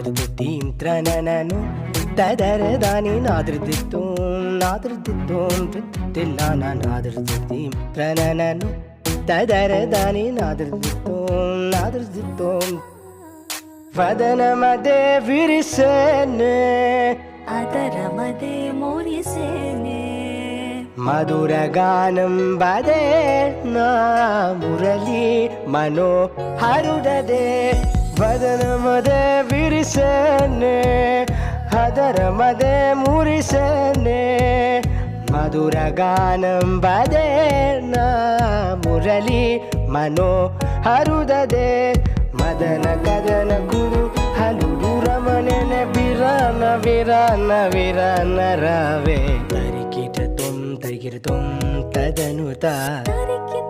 ನಾದೃದಿದ್ದೀಂ ತ್ರನನನು ತದರದಾನಿ ನಾದೃದಿತ್ತೋಂ ತಿಲ್ಲ ನಾದೃದಿದ್ದೀಂ ತ್ರನನನು ತದರದಾನಿ ನಾದೃದಿತ್ತೋಂ ವದನ ಮದೆ ವಿರಿಸೇನೆ ಅದರ ಮದೆ ಮೂರಿಸೇನೆ ಮಧುರ ಗಾನಂ ಬದೆ ನಾ ಮುರಳಿ ಮನೋ ಹರುಡದೆ ವದನ ಮದೆ ವಿರಿಸೇನೆ ಅದರ ಮದೆ ಮುರಿಸೇನೆ ಮಧುರ ಗಾನಂ ಬದೆ ನಾ ಮುರಳಿ ಮನೋ ಹರುಡದೆ ಮದನ ಕದನ ಗುರು ಹಲುಡು ರಮಣನ ವಿರಾನ ವಿರಾನ ವಿರಾನ ರವೆ ತರಿಕಿಟ ತುಂ ತದನುತ ತರಿಕಿತ